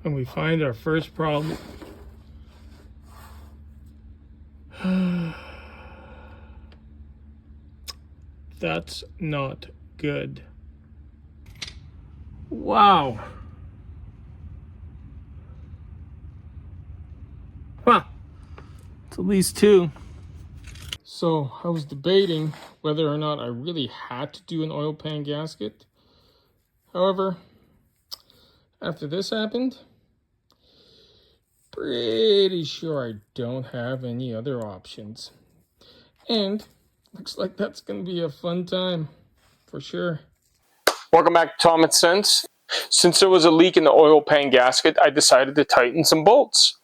and we find our first problem. That's not good. Wow. Well, it's at least two. So I was debating whether or not I really had to do an oil pan gasket. However, after this happened, pretty sure I don't have any other options. And looks like that's going to be a fun time for sure. Welcome back to Tom and Sense. Since there was a leak in the oil pan gasket, I decided to tighten some bolts.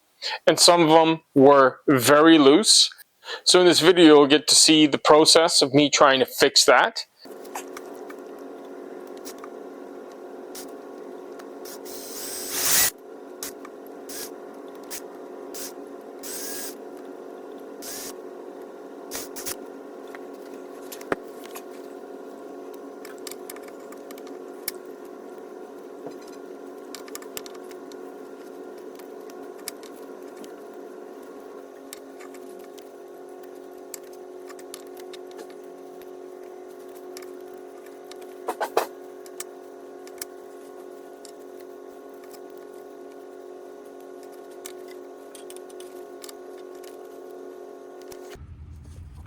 And some of them were very loose. So in this video, you'll get to see the process of me trying to fix that.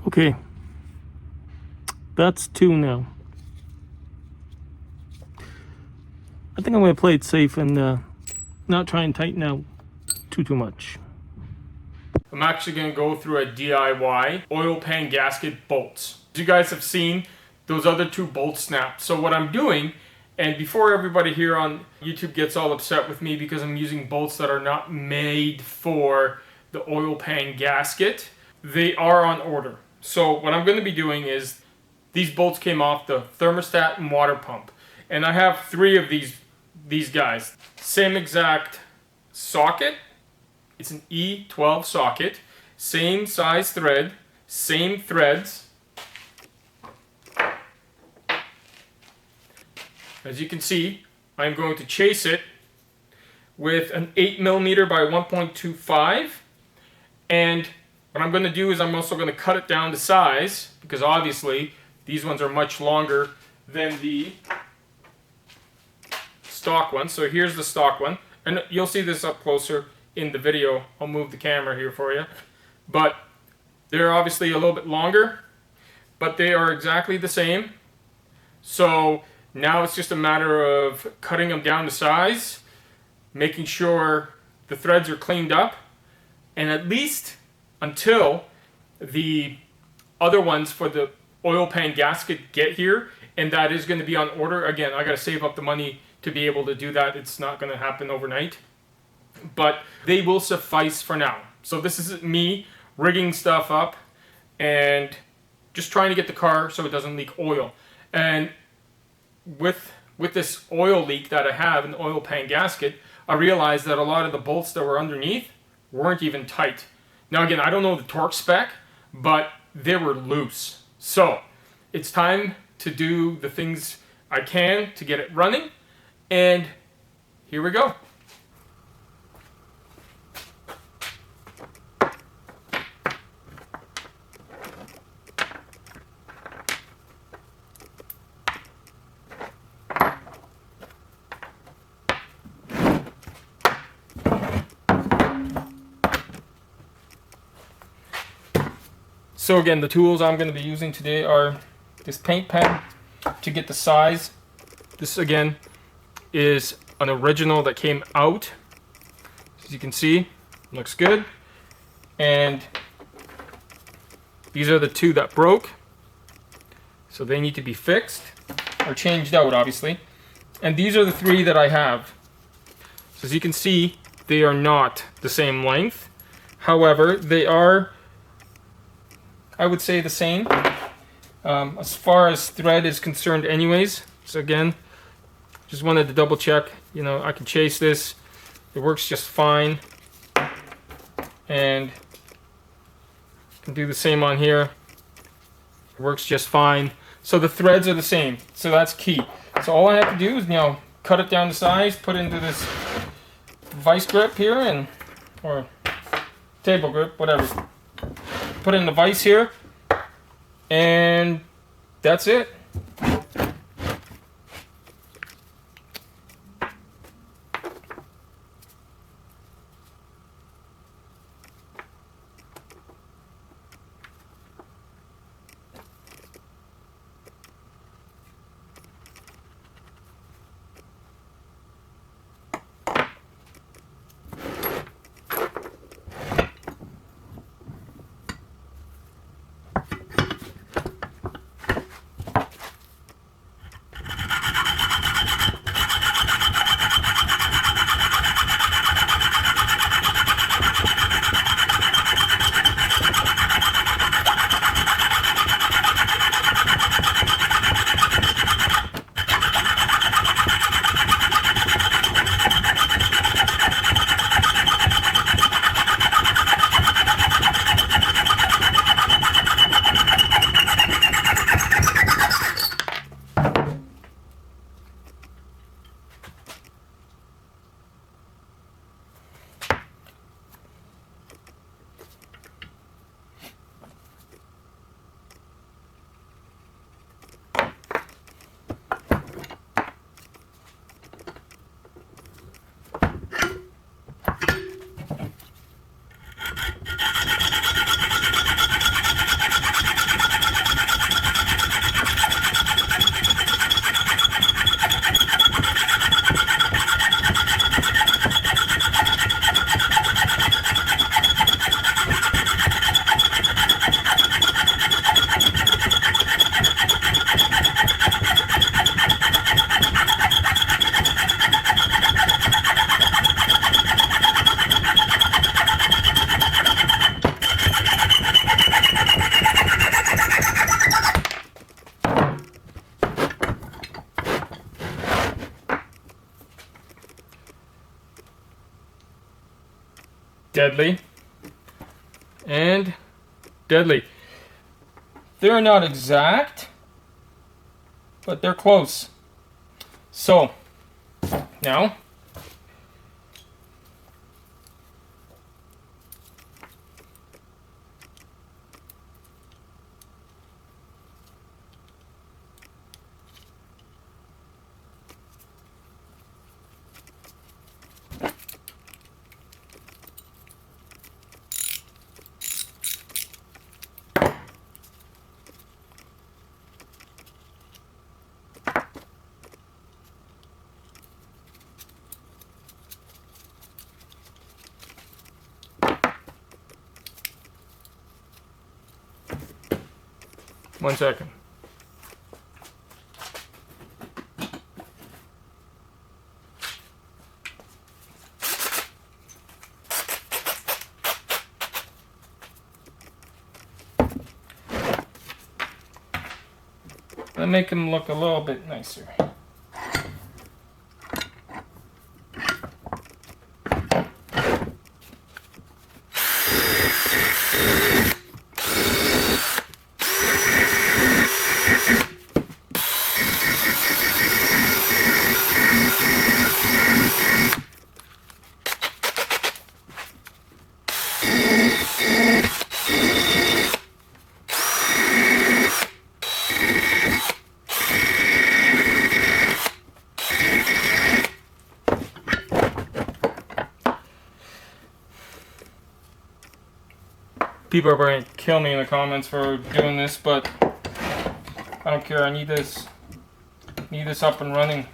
Okay, that's two now. I think I'm going to play it safe and not try and tighten out too much. I'm actually going to go through a DIY oil pan gasket bolts. As you guys have seen, those other two bolts snapped. So what I'm doing, and before everybody here on YouTube gets all upset with me because I'm using bolts that are not made for the oil pan gasket, they are on order. So what I'm going to be doing is, these bolts came off the thermostat and water pump. And I have three of these guys. Same exact socket. It's an E12 socket. Same size thread. Same threads. As you can see, I'm going to chase it with an 8mm by 1.25. And what I'm going to do is I'm also going to cut it down to size, because obviously these ones are much longer than the stock one. So here's the stock one, and you'll see this up closer in the video. I'll move the camera here for you. But they're obviously a little bit longer, but they are exactly the same. So now it's just a matter of cutting them down to size, making sure the threads are cleaned up, and at least until the other ones for the oil pan gasket get here, and that is going to be on order. Again, I got to save up the money to be able to do that. It's not going to happen overnight, but they will suffice for now. So this is me rigging stuff up and just trying to get the car so it doesn't leak oil. And with this oil leak that I have in the oil pan gasket, I realized that a lot of the bolts that were underneath weren't even tight. Now again, I don't know the torque spec, but they were loose. So it's time to do the things I can to get it running, and here we go. So again, the tools I'm going to be using today are this paint pen to get the size. This again is an original that came out. As you can see, looks good. And these are the two that broke. So they need to be fixed or changed out, obviously. And these are the three that I have. So as you can see, they are not the same length. However, they are, I would say, the same as far as thread is concerned anyways. So again, just wanted to double check, you know, I can chase this, it works just fine, and can do the same on here, it works just fine. So the threads are the same, so that's key. So all I have to do is, you know, cut it down to size, put it into this vice grip here, and or table grip, whatever. Put in the vise here, and that's it. Deadly and deadly. They're not exact, but they're close. So now one second. Let's make them look a little bit nicer. People are going to kill me in the comments for doing this, but I don't care. I need this up and running.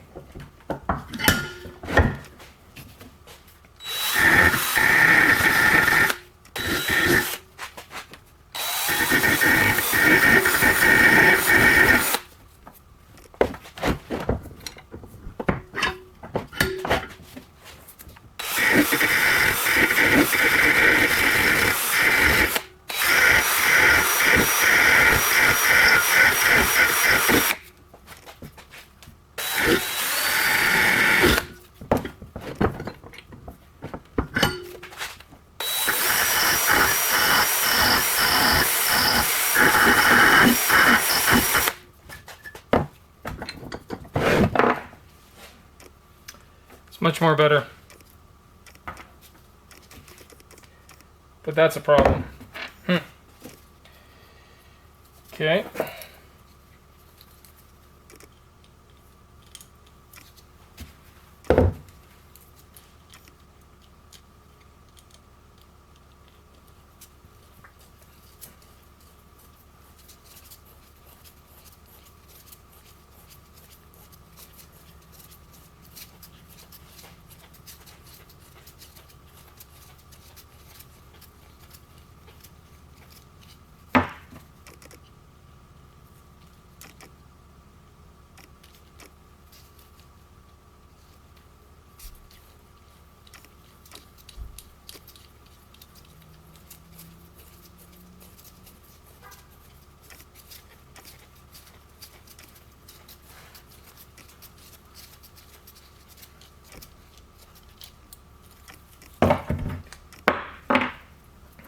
Much more better. but that's a problem. Okay.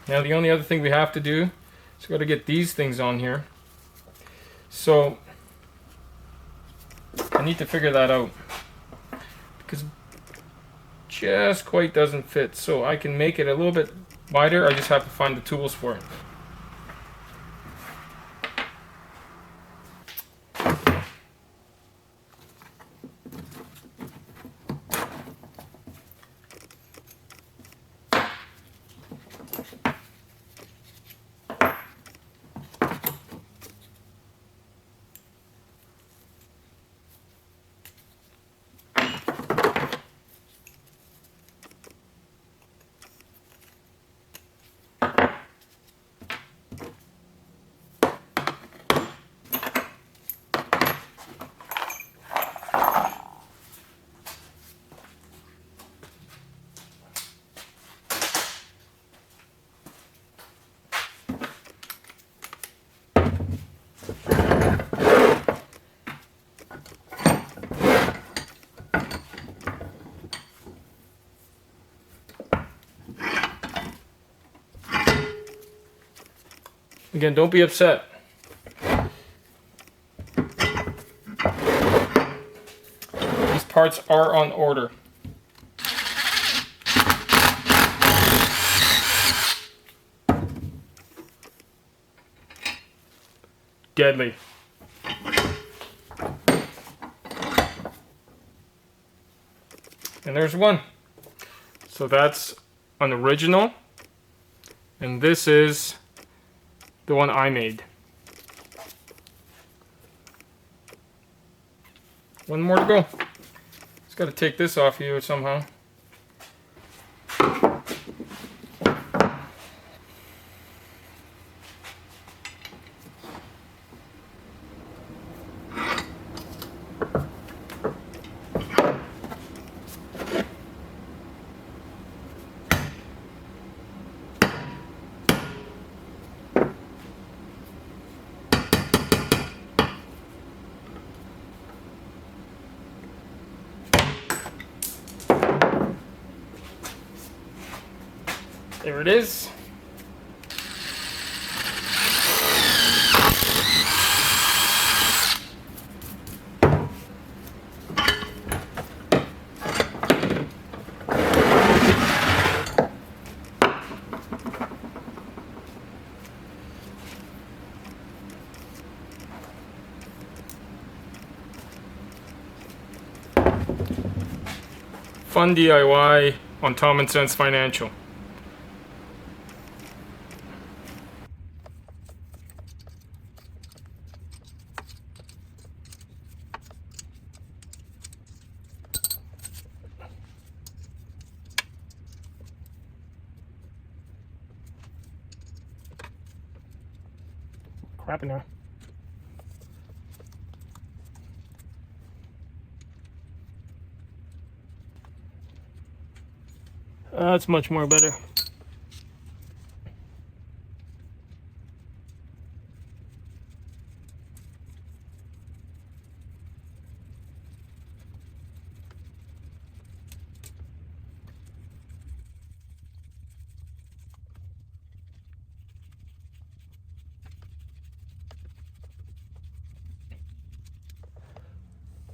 Now the only other thing we have to do is got to get these things on here. So I need to figure that out because it just quite doesn't fit. So I can make it a little bit wider. I just have to find the tools for it. Again, don't be upset. These parts are on order. Deadly. And there's one. So that's an original. And this is the one I made. One more to go. Just got to take this off here somehow. There it is. Fun DIY on Tom & Sense Financial. Crap in there. That's much more better.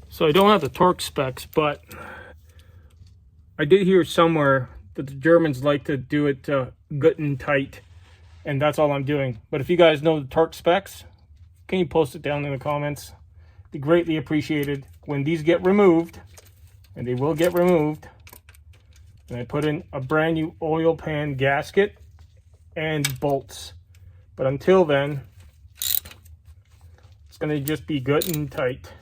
So I don't have the torque specs, but I did hear somewhere But the Germans like to do it good and tight. And that's all I'm doing. But if you guys know the torque specs, can you post it down in the comments? Be greatly appreciated. When these get removed, and they will get removed, and I put in a brand new oil pan gasket and bolts. But until then, it's going to just be good and tight.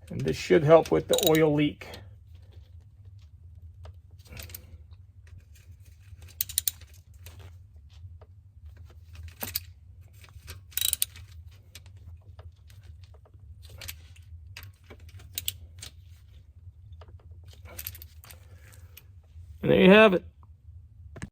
And this should help with the oil leak. And there you have it.